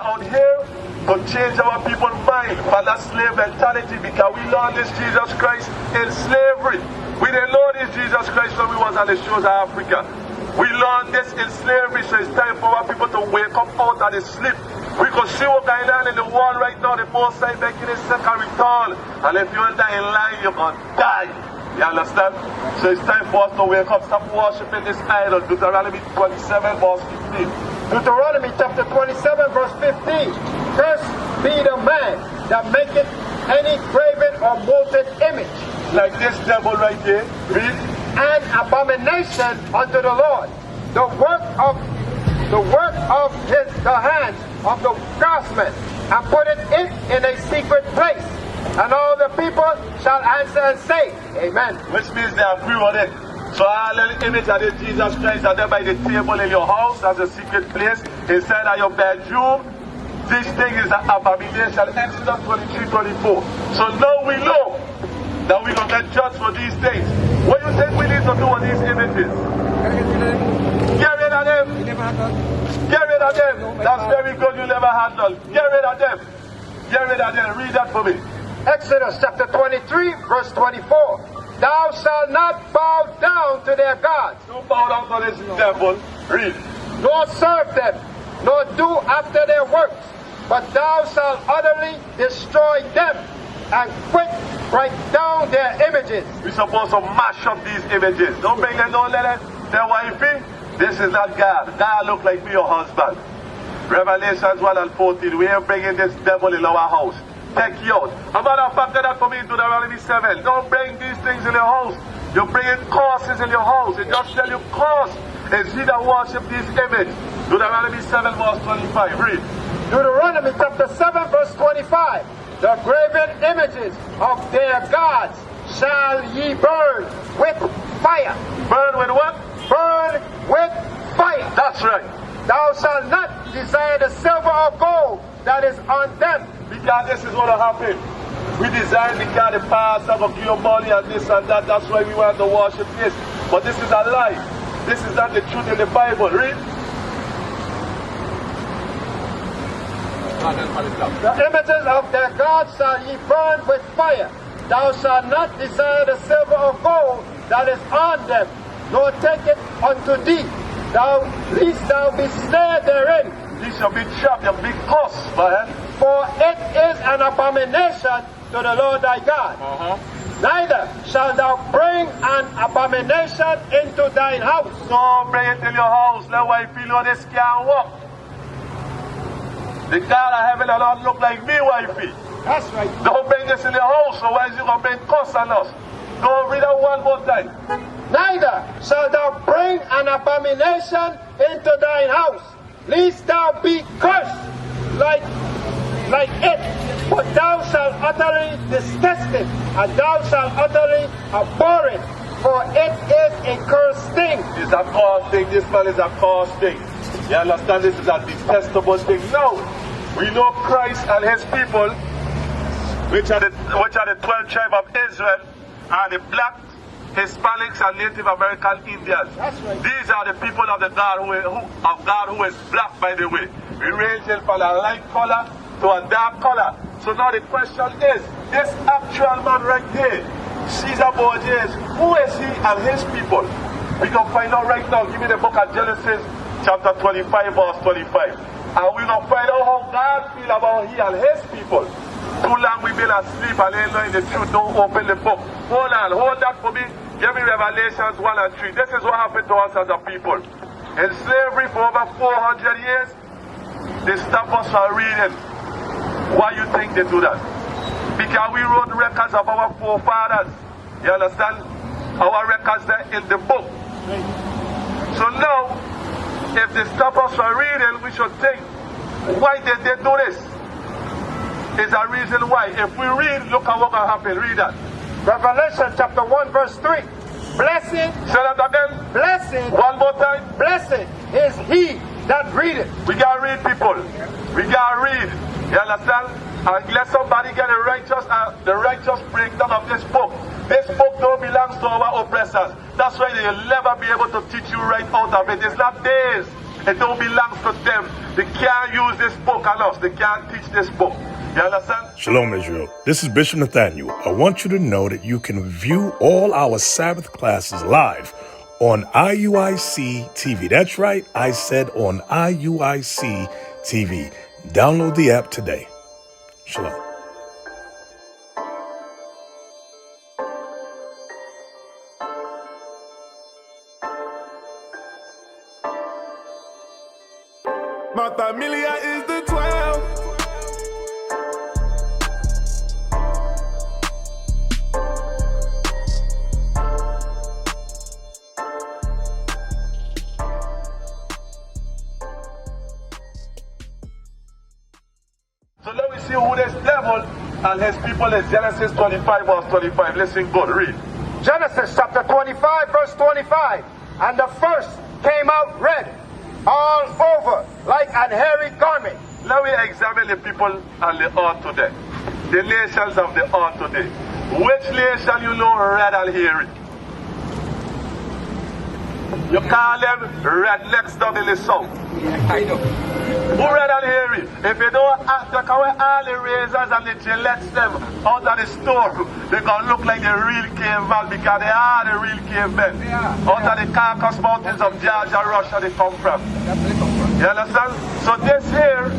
are out here to change our people's mind for that slave mentality, because we learned this Jesus Christ in slavery. We didn't know this Jesus Christ when we was on the shores of Africa. We learned this in slavery, so it's time for our people to wake up out of the sleep. We can see what's going on in the world right now. The Most High making his second return. And if you're not in line, you're going to die. You understand? So it's time for us to wake up. Stop worshiping this idol. Deuteronomy 27 verse 15. Deuteronomy chapter 27 verse 15. Cursed be the man that maketh any graven or molten image. Like this devil right here. Read. An abomination unto the Lord. The work of the hands of the craftsman, and put it in a secret place. And all the people shall answer and say, Amen. Which means they agree with it. So all the image of this Jesus Christ are there by the table in your house as a secret place, inside of your bedroom. This thing is an abomination. Exodus 23:24. So now we know that we're going to get judged for these things. What do you think we need to do with these images? Get rid of them. Get rid of them. That's very good. You never had none. Get rid of them. Get rid of them. Read that for me. Exodus chapter 23 verse 24. Thou shalt not bow down to their gods. Don't bow down to this devil. Read. Nor serve them, nor do after their works. But thou shalt utterly destroy them, and break down their images. We're supposed to mash up these images. Don't bring them, don't let them. Their wifey. This is not God. God look like me, your husband. Revelations 1 and 14. We are bringing this devil in our house. Take you out. A matter of fact, that for me in Deuteronomy 7. Don't bring these things in your house. You're bringing curses in your house. It just tell you curse. Is he that worship this image. Deuteronomy 7 verse 25. Read. Deuteronomy chapter 7 verse 25. The graven images of their gods shall ye burn with fire. Burn with what? Burn with fire. That's right. Thou shalt not desire the silver or gold that is on them. Because this is what will happen. We desire because the pastor will give you money and this and that. That's why we want to worship this. But this is a lie. This is not the truth in the Bible. Read. The images of their gods shall ye burn with fire. Thou shalt not desire the silver or gold that is on them, nor take it unto thee, lest thou be snared therein. These shall be trapped, a big cost, man. For it is an abomination to the Lord thy God. Neither shalt thou bring an abomination into thine house. Don't bring it in your house. Let wife feel how this can't work. The God of heaven and earth look like me, wifey. That's right. Don't bring this in your house, otherwise you're going to bring curse on us. Don't read that one more time. Neither shalt thou bring an abomination into thine house, lest thou be cursed like it. But thou shalt utterly detest it, and thou shalt utterly abhor it, for it is a cursed thing. It's a cursed thing. This man is a cursed thing. You understand? This is a detestable thing. No. We know Christ and his people, which are the 12 tribes of Israel, are the black, Hispanics, and Native American Indians. That's right. These are the people of the God who is black, by the way. We range them from a light color to a dark color. So now the question is, this actual man right here, Caesar Borges, who is he and his people? We can find out right now. Give me the book of Genesis, chapter 25, verse 25. And we're going to find out how God feels about he and his people. Too long we've been asleep and ain't knowing the truth. Don't open the book. Hold on, hold that for me. Give me Revelations 1 and 3. This is what happened to us as a people. In slavery for over 400 years, they stop us from reading. Why you think they do that? Because we wrote records of our forefathers. You understand? Our records are in the book. So now, if they stop us from reading, we should think, why did they do this? Is a reason why. If we read, look at what will happen. Read that. Revelation chapter 1 verse 3. Blessed, say that again. Blessed, one more time. Blessed is he that readeth. We gotta read, people. We gotta read. You understand? And let somebody get the righteous breakdown of this book. This book don't belong to our oppressors. That's why they'll never be able to teach you right out of it. It's not theirs. It don't belong to them. They can't use this book on us. They can't teach this book. You understand? Shalom, Israel. This is Bishop Nathaniel. I want you to know that you can view all our Sabbath classes live on IUIC TV. That's right, I said on IUIC TV. Download the app today. Shalom. My familia is the 12. So let me see who this devil and his people is. Genesis 25 verse 25. Listen good, read. Genesis chapter 25 verse 25. And the first came out red all over like an hairy garment. Let me examine the people on the earth today. The nations of the earth today. Which nation you know red and hairy? You call them rednecks down in the south. I know. Who red and hairy? If you don't take away all the razors and the gillettes them out of the store, they're going to look like the real cavemen because they are the real cavemen. Out of the Caucasus Mountains of Georgia, Russia they come from. You understand? So this here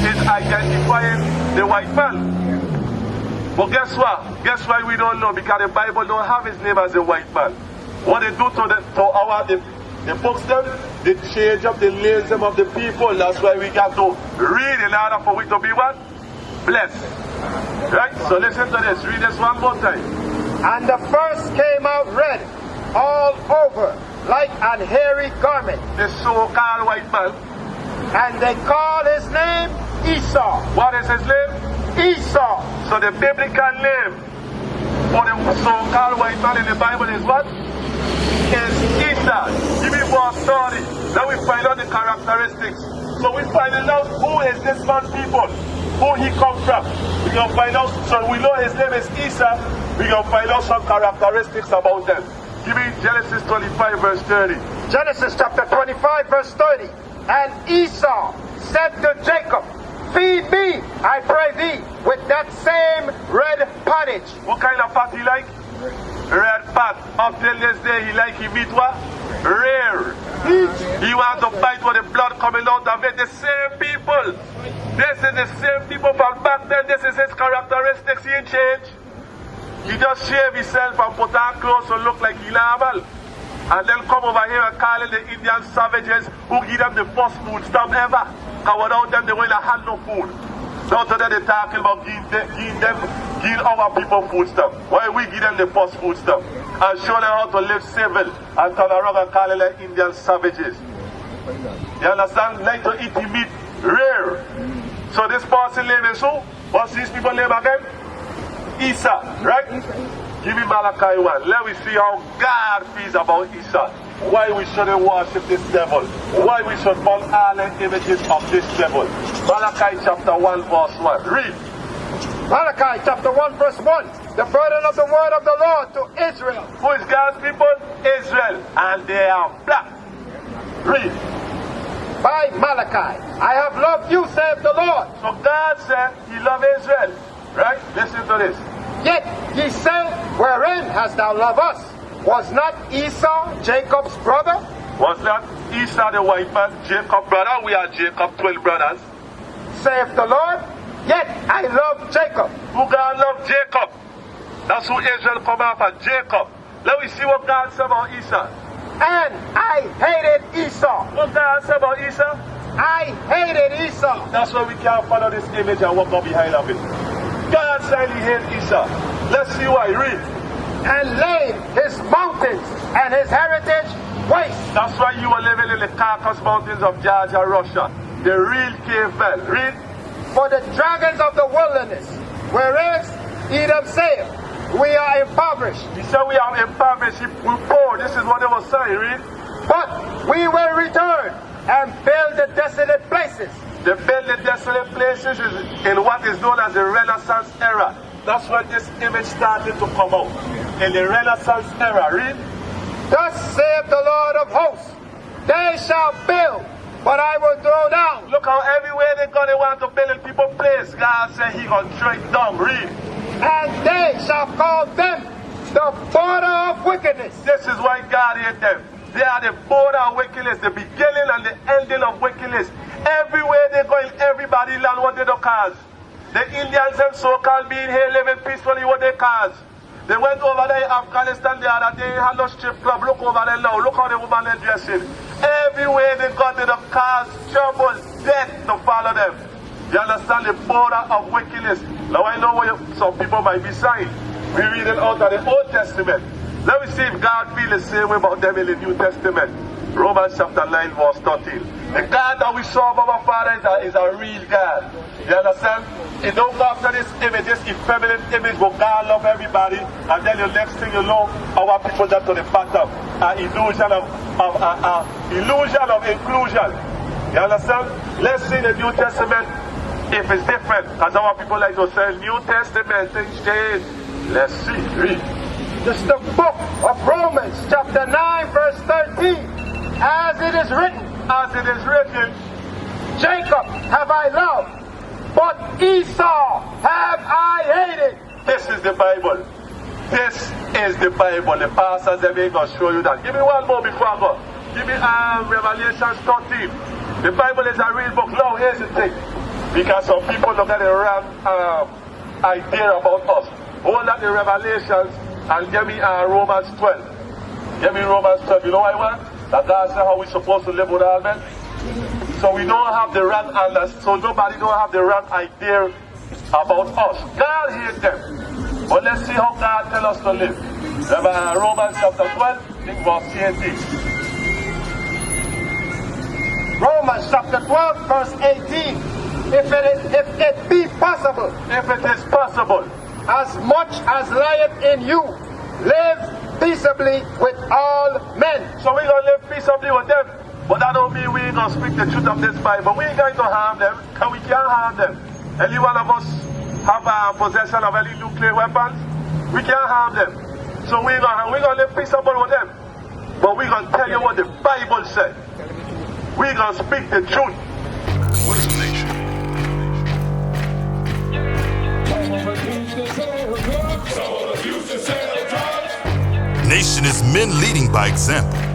is identifying the white man. But guess what? Guess why we don't know? Because the Bible don't have his name as a white man. What they do to the books them, they change up the names of the people. That's why we got to read in order for we to be what? Blessed. Right? So listen to this. Read this one more time. And the first came out red all over like an hairy garment. The so-called white man. And they call his name Esau. What is his name? Esau. So the biblical name for the so-called white man in the Bible is what? Is Esau. Give me verse 30. Now we find out the characteristics. So we find out who is this man's people, who he come from. We can find out. So we know his name is Esau. We can find out some characteristics about them. Give me Genesis 25 verse 30. Genesis chapter 25 verse 30. And Esau said to Jacob, feed me, I pray thee, with that same red pottage. What kind of pot he like? Red pot. Up till this day he like he meat what? Rare. He wants to bite with the blood coming out of it. The same people. This is the same people from back then. This is his characteristics. He ain't changed. He just shave himself and put on clothes to look like he normal. And then come over here and call it the Indian savages who give them the first food stamp ever. Because without them they will not have no food. Now today they're talking about giving our people food stamp. Why we give them the first food stamp? And show them how to live civil and turn around and call it like Indian savages. You understand? Like to eat the meat rare. So this person name is who? What's these people name again? Esau, right? Give me Malachi 1. Let me see how God feels about Esau. Why we shouldn't worship this devil. Why we should burn all the images of this devil. Malachi chapter 1 verse 1. Read. Malachi chapter 1 verse 1. The burden of the word of the Lord to Israel. Who is God's people? Israel. And they are black. Read. By Malachi, I have loved you, saith the Lord. So God said he loved Israel. Right? Listen to this. Yet ye say, wherein hast thou loved us? Was not Esau Jacob's brother? Was not Esau the white man, Jacob's brother? We are Jacob's 12 brothers. Saith the Lord, yet I love Jacob. Who God loved Jacob? That's who Israel come after, Jacob. Let me see what God said about Esau. And I hated Esau. What God said about Esau? I hated Esau. That's why we can't follow this image and walk up behind of it. God said he hated Esau. Let's see why. Read. And laid his mountains and his heritage waste. That's why you are living in the Caucasus Mountains of Georgia, Russia. The real cavemen. Read. For the dragons of the wilderness, whereas Edom saith, we are impoverished. He said we are impoverished, we're poor. This is what they were saying. Read. But we will return and build the desolate places. They build the desolate places in what is known as the Renaissance era. That's when this image started to come out. In the Renaissance era. Read. Thus saith the Lord of hosts, they shall build but I will throw down. Look how everywhere they go, they want to build in people's place. God said he gonna throw it down. Read. And they shall call them the border of wickedness. This is why God hates them. They are the border of wickedness, the beginning and the ending of wickedness. Everywhere they go in everybody land what they do cause. The Indians and so-called being here living peacefully what they cause. They went over there in Afghanistan the other day, had a strip club. Look over there now. Look how the woman is dressing. Everywhere they go, they don't cause trouble, death to follow them. You understand the border of wickedness. Now I know what some people might be saying. We're reading out of the Old Testament. Let me see if God feels the same way about them in the New Testament. Romans chapter 9 verse 13. The God that we serve our Father is a real God. You understand? It don't go after this image, this effeminate image where God love everybody, and then the next thing you know, our people down to the bottom. An illusion of inclusion. You understand? Let's see the New Testament if it's different. Because our people like to say, New Testament things change. Let's see. Read. This is the book of Romans, chapter 9, verse 13. As it is written, Jacob have I loved, but Esau have I hated. This is the Bible. This is the Bible. The pastors, they may going to show you that. Give me one more before I go. Give me Revelation 13. The Bible is a real book. Now, here's the thing. Because some people look at the wrong idea about us. Hold up the Revelations and give me Romans 12. Give me Romans 12. You know what I want? That God said how we're supposed to live with all men. So we don't have the wrong understanding. So nobody don't have the wrong idea about us. God hates them. But let's see how God tells us to live. Remember Romans chapter 12, verse 18. Romans chapter 12, verse 18. If it be possible, as much as lieth in you, live peaceably with all men. So we're going to live peaceably with them. But that don't mean we're going to speak the truth of this Bible. We ain't going to harm them, and we can't harm them. Any one of us have possession of any nuclear weapons, we can't harm them. So we're going to live peaceable with them. But we're going to tell you what the Bible said. We're going to speak the truth. What is the nation? Nation is men leading by example.